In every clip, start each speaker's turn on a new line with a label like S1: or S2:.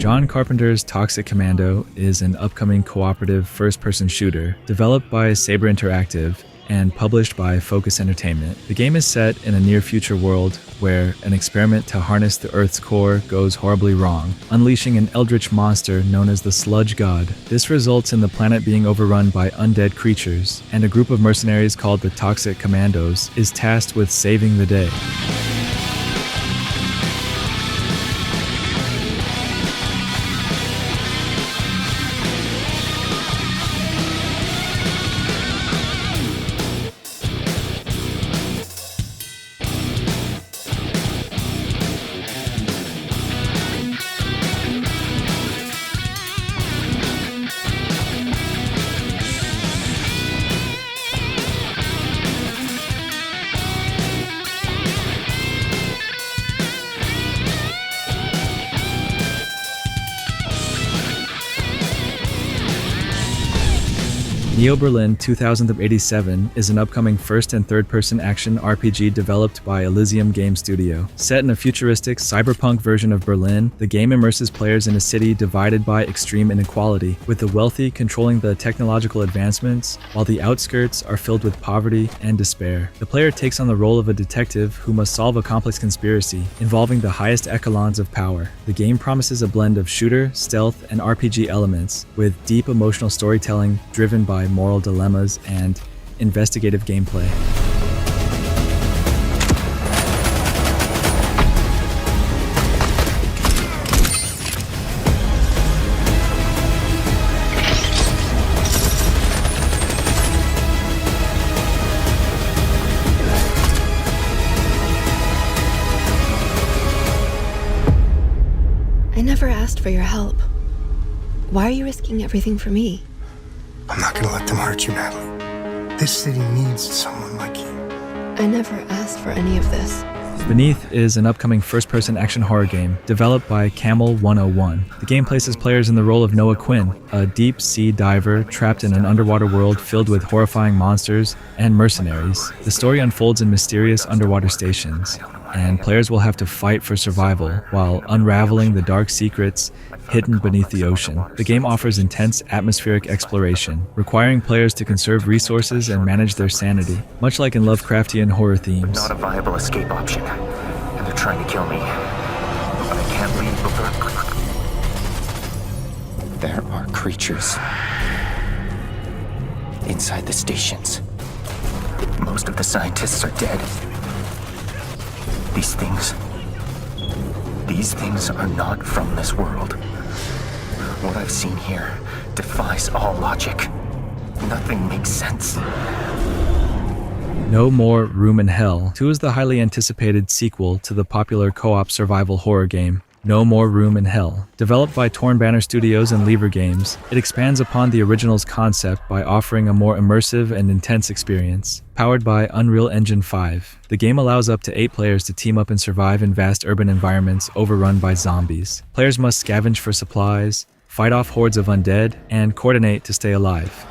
S1: John Carpenter's Toxic Commando is an upcoming cooperative first-person shooter developed by Saber Interactive and published by Focus Entertainment. The game is set in a near-future world where an experiment to harness the Earth's core goes horribly wrong, unleashing an eldritch monster known as the Sludge God. This results in the planet being overrun by undead creatures, and a group of mercenaries called the Toxic Commandos is tasked with saving the day. Neo Berlin 2087 is an upcoming first- and third-person action RPG developed by Elysium Game Studio. Set in a futuristic cyberpunk version of Berlin, the game immerses players in a city divided by extreme inequality, with the wealthy controlling the technological advancements, while the outskirts are filled with poverty and despair. The player takes on the role of a detective who must solve a complex conspiracy involving the highest echelons of power. The game promises a blend of shooter, stealth, and RPG elements, with deep emotional storytelling driven by moral dilemmas and investigative gameplay.
S2: I never asked for your help. Why are you risking everything for me?
S3: I'm not gonna let them hurt you, Natalie. This city needs someone like you.
S2: I never asked for any of this.
S1: Beneath is an upcoming first-person action horror game developed by Camel 101. The game places players in the role of Noah Quinn, a deep-sea diver trapped in an underwater world filled with horrifying monsters and mercenaries. The story unfolds in mysterious underwater stations, and players will have to fight for survival while unraveling the dark secrets hidden beneath the ocean. The game offers intense atmospheric exploration, requiring players to conserve resources and manage their sanity, much like in Lovecraftian horror themes.
S4: Not a viable escape option, and they're trying to kill me. But I can't leave before... There are creatures inside the stations. Most of the scientists are dead. These things are not from this world. What I've seen here defies all logic. Nothing makes sense.
S1: No More Room in Hell 2 is the highly anticipated sequel to the popular co-op survival horror game No More Room in Hell. Developed by Torn Banner Studios and Lever Games, it expands upon the original's concept by offering a more immersive and intense experience. Powered by Unreal Engine 5, the game allows up to 8 players to team up and survive in vast urban environments overrun by zombies. Players must scavenge for supplies, fight off hordes of undead, and coordinate to stay alive.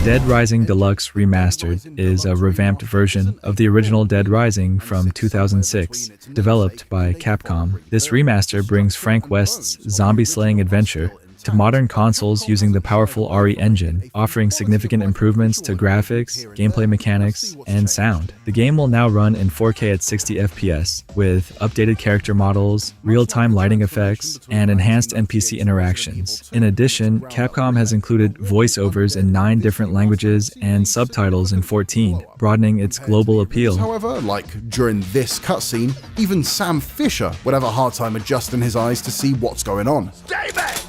S1: Dead Rising Deluxe Remastered is a revamped version of the original Dead Rising from 2006, developed by Capcom. This remaster brings Frank West's zombie-slaying adventure to modern consoles using the powerful RE engine, offering significant improvements to graphics, gameplay mechanics, and sound. The game will now run in 4K at 60 FPS, with updated character models, real-time lighting effects, and enhanced NPC interactions. In addition, Capcom has included voiceovers in 9 different languages and subtitles in 14, broadening its global appeal.
S5: However, like during this cutscene, even Sam Fisher would have a hard time adjusting his eyes to see what's going on.
S6: Stay back!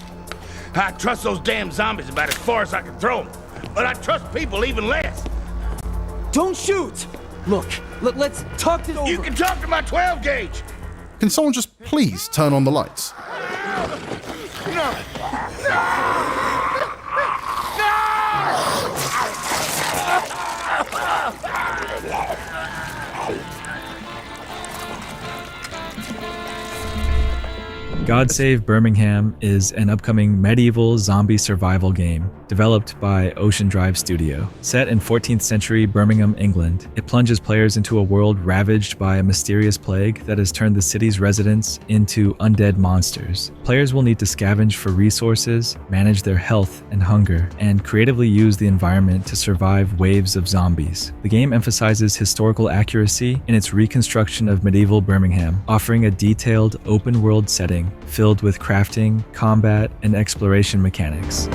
S6: I trust those damn zombies about as far as I can throw them, but I trust people even less.
S7: Don't shoot! Look, let's talk this over.
S6: You can talk to my 12 gauge.
S5: Can someone just please turn on the lights?
S1: God Save Birmingham is an upcoming medieval zombie survival game developed by Ocean Drive Studio. Set in 14th century Birmingham, England, it plunges players into a world ravaged by a mysterious plague that has turned the city's residents into undead monsters. Players will need to scavenge for resources, manage their health and hunger, and creatively use the environment to survive waves of zombies. The game emphasizes historical accuracy in its reconstruction of medieval Birmingham, offering a detailed open-world setting filled with crafting, combat, and exploration mechanics.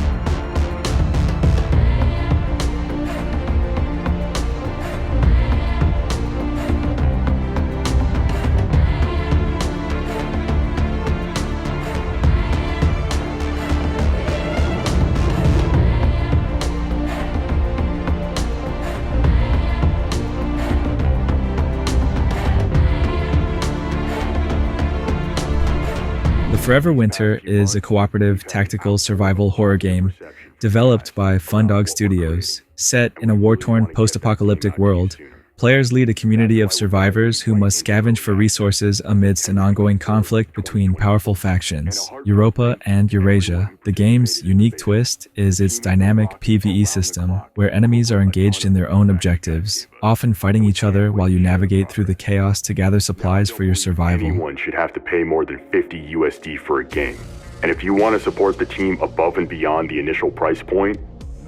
S1: Forever Winter is a cooperative tactical survival horror game developed by Fundog Studios. Set in a war-torn post-apocalyptic world, players lead a community of survivors who must scavenge for resources amidst an ongoing conflict between powerful factions, Europa and Eurasia. The game's unique twist is its dynamic PvE system, where enemies are engaged in their own objectives, often fighting each other while you navigate through the chaos to gather supplies for your survival.
S7: Anyone should have to pay more than 50 USD for a game. And if you want to support the team above and beyond the initial price point,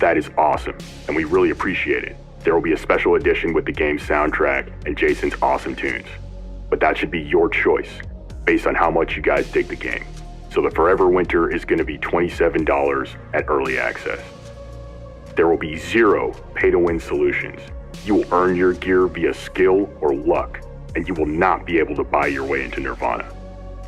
S7: that is awesome, and we really appreciate it. There will be a special edition with the game's soundtrack and Jason's awesome tunes. But that should be your choice, based on how much you guys dig the game. So the Forever Winter is going to be $27 at early access. There will be zero pay-to-win solutions. You will earn your gear via skill or luck, and you will not be able to buy your way into Nirvana.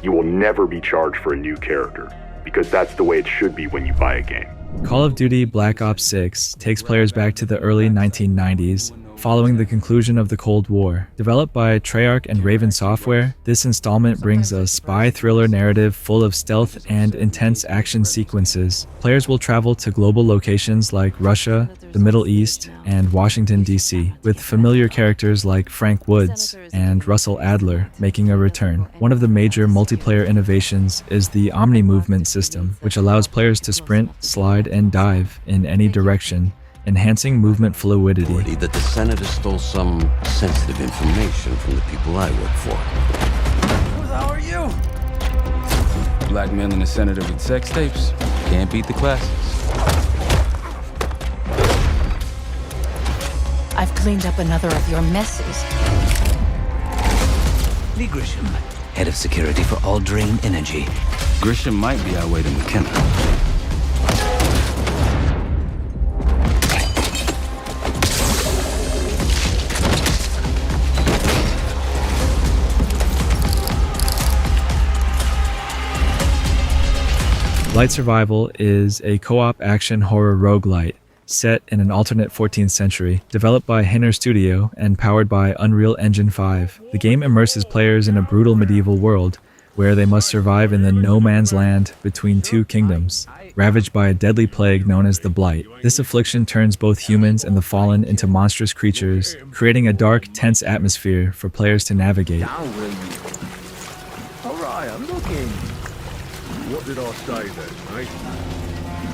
S7: You will never be charged for a new character, because that's the way it should be when you buy a game.
S1: Call of Duty Black Ops 6 takes players back to the early 1990s, following the conclusion of the Cold War. Developed by Treyarch and Raven Software, this installment brings a spy thriller narrative full of stealth and intense action sequences. Players will travel to global locations like Russia, the Middle East, and Washington, D.C., with familiar characters like Frank Woods and Russell Adler making a return. One of the major multiplayer innovations is the Omni Movement system, which allows players to sprint, slide, and dive in any direction, enhancing movement fluidity.
S8: That the senator stole some sensitive information from the people I work for.
S9: Who the hell are you? Blackmailing the senator with sex tapes. Can't beat the classes.
S10: I've cleaned up another of your messes.
S11: Lee Grisham, head of security for All Drain Energy.
S9: Grisham might be our way to McKenna.
S1: Blight Survival is a co-op action horror roguelite set in an alternate 14th century, developed by Hinner Studio and powered by Unreal Engine 5. The game immerses players in a brutal medieval world where they must survive in the no man's land between two kingdoms, ravaged by a deadly plague known as the Blight. This affliction turns both humans and the fallen into monstrous creatures, creating a dark, tense atmosphere for players to navigate.
S6: Alright, I'm looking.
S12: What did I say then, mate?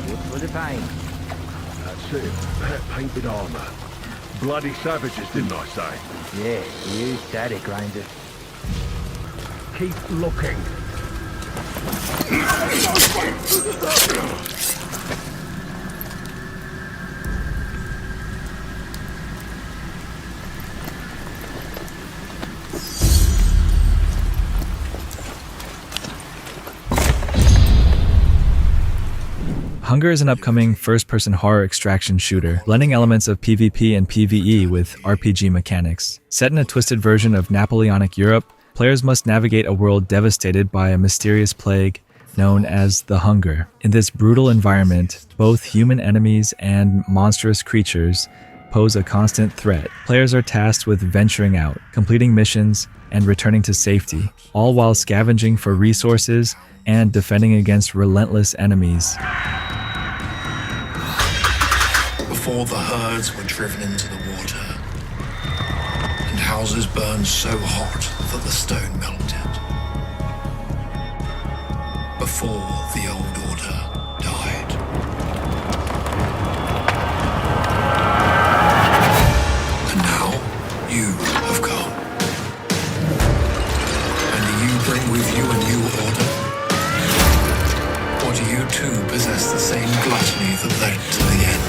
S6: What's for the paint?
S12: That's it. That painted armour. Bloody savages, didn't I say?
S6: Yeah, you static grinder.
S12: Keep looking.
S1: Hunger is an upcoming first-person horror extraction shooter, blending elements of PvP and PvE with RPG mechanics. Set in a twisted version of Napoleonic Europe, players must navigate a world devastated by a mysterious plague known as the Hunger. In this brutal environment, both human enemies and monstrous creatures pose a constant threat. Players are tasked with venturing out, completing missions, and returning to safety, all while scavenging for resources and defending against relentless enemies.
S13: Before the herds were driven into the water, and houses burned so hot that the stone melted. Before the old order died. And now, you have come. And do you bring with you a new order? Or do you too possess the same gluttony that led to the end?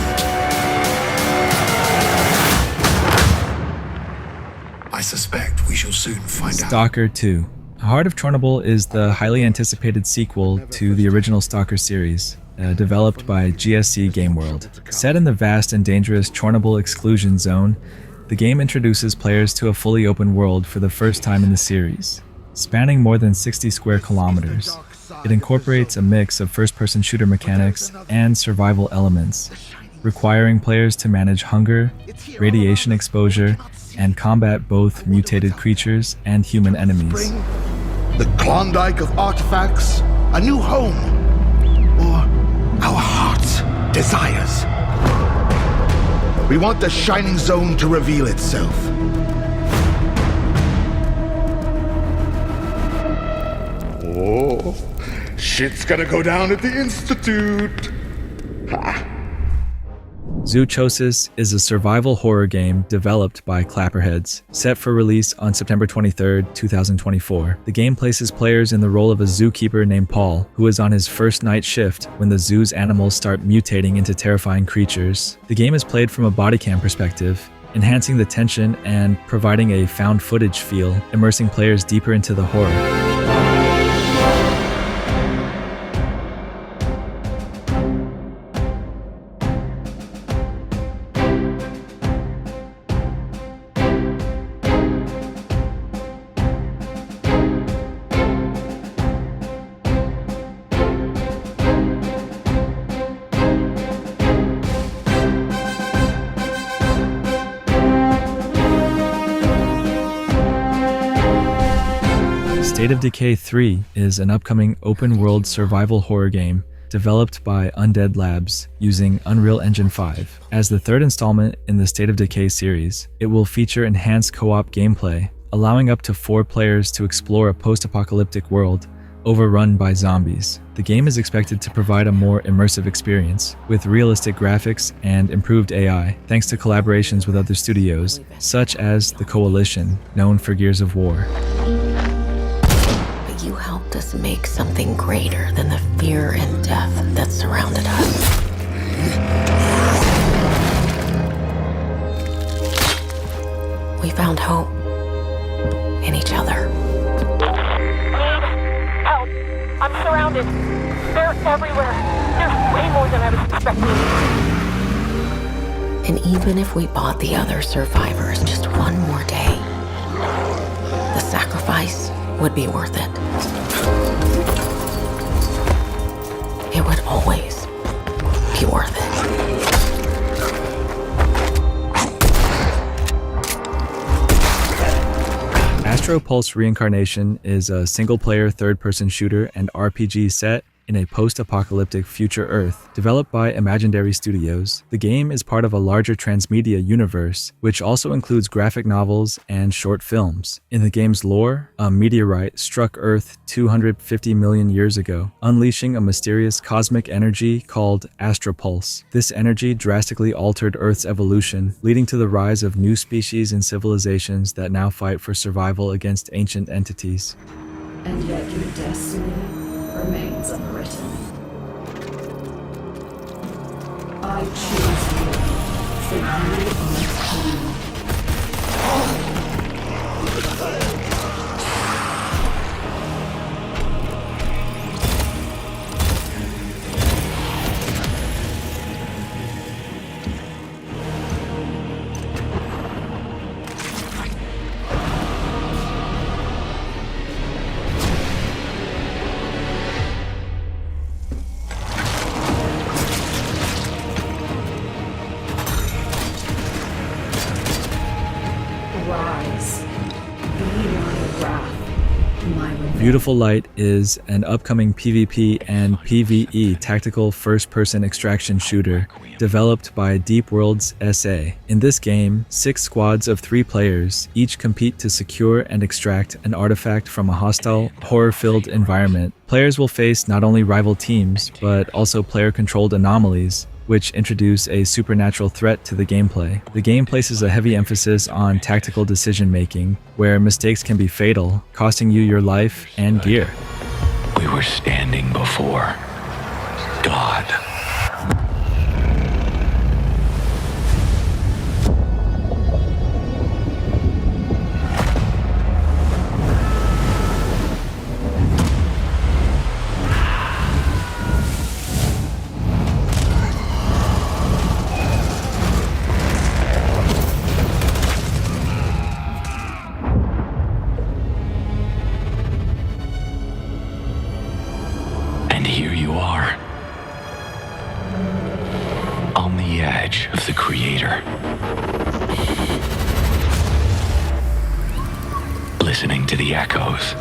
S13: I suspect we shall soon find out.
S1: Stalker 2. Heart of Chernobyl is the highly anticipated sequel to the original Stalker series, developed by GSC Game World. Set in the vast and dangerous Chernobyl exclusion zone, the game introduces players to a fully open world for the first time in the series. Spanning more than 60 square kilometers, it incorporates a mix of first-person shooter mechanics and survival elements, requiring players to manage hunger, radiation exposure, and combat both mutated creatures and human enemies.
S14: The Klondike of artifacts, a new home, or our heart's desires. We want the Shining Zone to reveal itself.
S12: Oh, shit's gonna go down at the Institute. Ha.
S1: Zoochosis is a survival horror game developed by Clapperheads, set for release on September 23, 2024. The game places players in the role of a zookeeper named Paul, who is on his first night shift when the zoo's animals start mutating into terrifying creatures. The game is played from a body cam perspective, enhancing the tension and providing a found footage feel, immersing players deeper into the horror. State of Decay 3 is an upcoming open-world survival horror game developed by Undead Labs using Unreal Engine 5. As the third installment in the State of Decay series, it will feature enhanced co-op gameplay, allowing up to 4 players to explore a post-apocalyptic world overrun by zombies. The game is expected to provide a more immersive experience, with realistic graphics and improved AI, thanks to collaborations with other studios, such as the Coalition, known for Gears of War.
S15: You helped us make something greater than the fear and death that surrounded us. We found hope in each other.
S16: Help! I'm surrounded. They're everywhere. There's way more than I was expecting.
S15: And even if we bought the other survivors just one more day, the sacrifice would be worth it. It would always be worth it.
S1: Astropulse Reincarnation is a single-player third-person shooter and RPG set in a post-apocalyptic future Earth, developed by Imaginary Studios. The game is part of a larger transmedia universe, which also includes graphic novels and short films. In the game's lore, a meteorite struck Earth 250 million years ago, unleashing a mysterious cosmic energy called Astropulse. This energy drastically altered Earth's evolution, leading to the rise of new species and civilizations that now fight for survival against ancient entities.
S17: And yet your destiny remains unwritten. I choose you, for you are king. rise. Be my wrath, my revenge.
S1: Beautiful Light is an upcoming PvP and PvE tactical first-person extraction shooter developed by Deep Worlds SA. In this game, 6 squads of 3 players each compete to secure and extract an artifact from a hostile, horror-filled environment. Players will face not only rival teams, but also player-controlled anomalies, which introduce a supernatural threat to the gameplay. The game places a heavy emphasis on tactical decision-making, where mistakes can be fatal, costing you your life and gear.
S18: We were standing before God. And here you are, on the edge of the Creator, listening to the echoes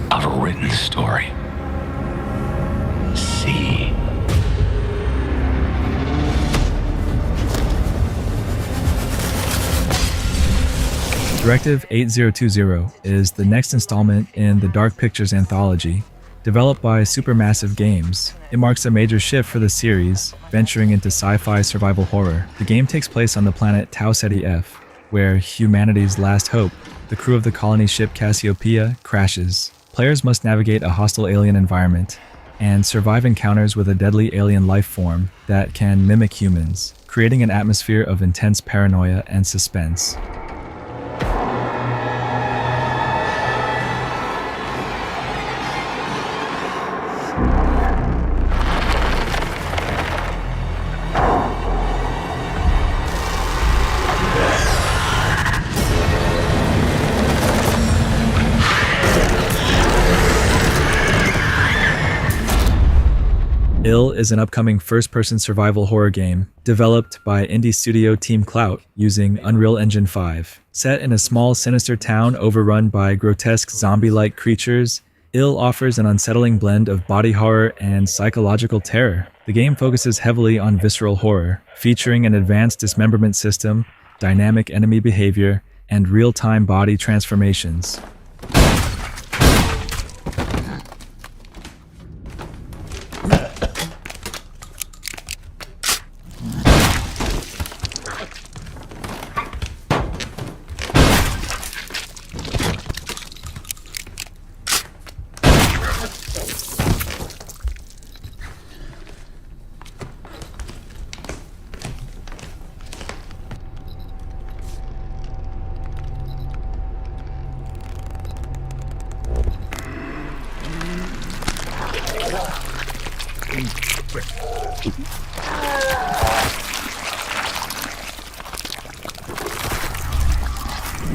S18: of a written story. See.
S1: Directive 8020 is the next installment in the Dark Pictures anthology. Developed by Supermassive Games, it marks a major shift for the series, venturing into sci-fi survival horror. The game takes place on the planet Tau Ceti F, where humanity's last hope, the crew of the colony ship Cassiopeia, crashes. Players must navigate a hostile alien environment and survive encounters with a deadly alien life form that can mimic humans, creating an atmosphere of intense paranoia and suspense. Ill is an upcoming first-person survival horror game developed by indie studio Team Clout using Unreal Engine 5. Set in a small, sinister town overrun by grotesque zombie-like creatures, Ill offers an unsettling blend of body horror and psychological terror. The game focuses heavily on visceral horror, featuring an advanced dismemberment system, dynamic enemy behavior, and real-time body transformations.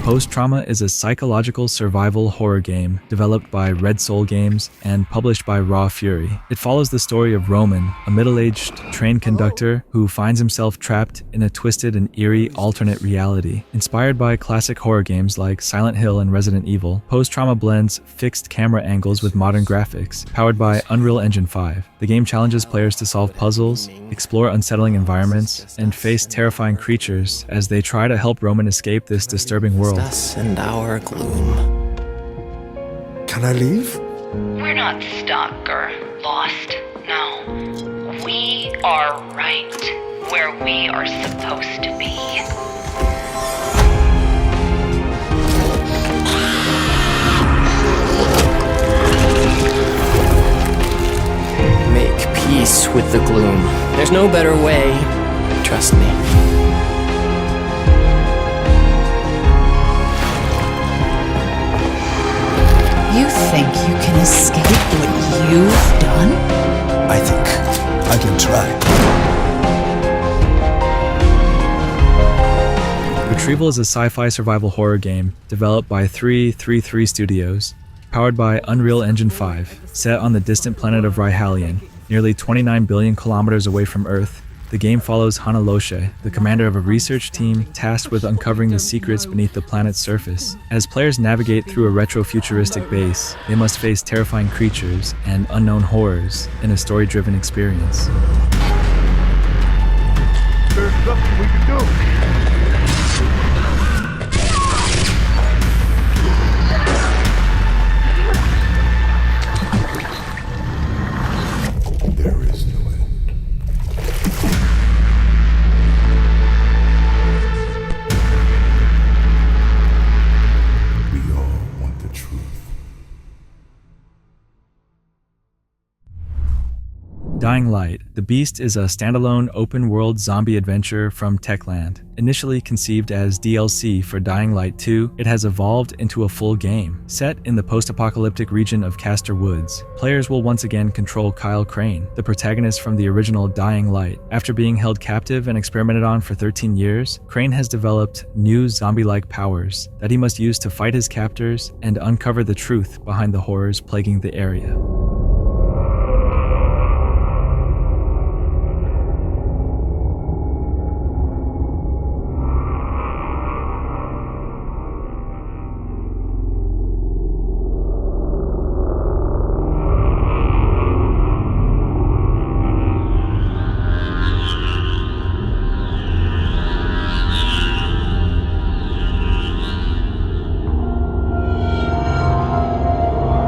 S1: Post-Trauma is a psychological survival horror game developed by Red Soul Games and published by Raw Fury. It follows the story of Roman, a middle-aged train conductor who finds himself trapped in a twisted and eerie alternate reality. Inspired by classic horror games like Silent Hill and Resident Evil, Post-Trauma blends fixed camera angles with modern graphics, powered by Unreal Engine 5. The game challenges players to solve puzzles, explore unsettling environments, and face terrifying creatures as they try to help Roman escape this disturbing world.
S11: Us and our gloom.
S3: Can I leave?
S10: We're not stuck or lost, no. We are right where we are supposed to be.
S11: Make peace with the gloom. There's no better way. Trust me.
S10: You think you can escape what you've done?
S3: I think I can try.
S1: Retrieval is a sci-fi survival horror game developed by 333 Studios, powered by Unreal Engine 5, set on the distant planet of Ryhalion, nearly 29 billion kilometers away from Earth. The game follows Hanaloshe, the commander of a research team tasked with uncovering the secrets beneath the planet's surface. As players navigate through a retro-futuristic base, they must face terrifying creatures and unknown horrors in a story-driven experience.
S12: There's nothing we can do.
S3: There is no end. We all want the truth.
S1: Dying Light. The Beast is a standalone open-world zombie adventure from Techland. Initially conceived as DLC for Dying Light 2, it has evolved into a full game. Set in the post-apocalyptic region of Castor Woods, players will once again control Kyle Crane, the protagonist from the original Dying Light. After being held captive and experimented on for 13 years, Crane has developed new zombie-like powers that he must use to fight his captors and uncover the truth behind the horrors plaguing the area.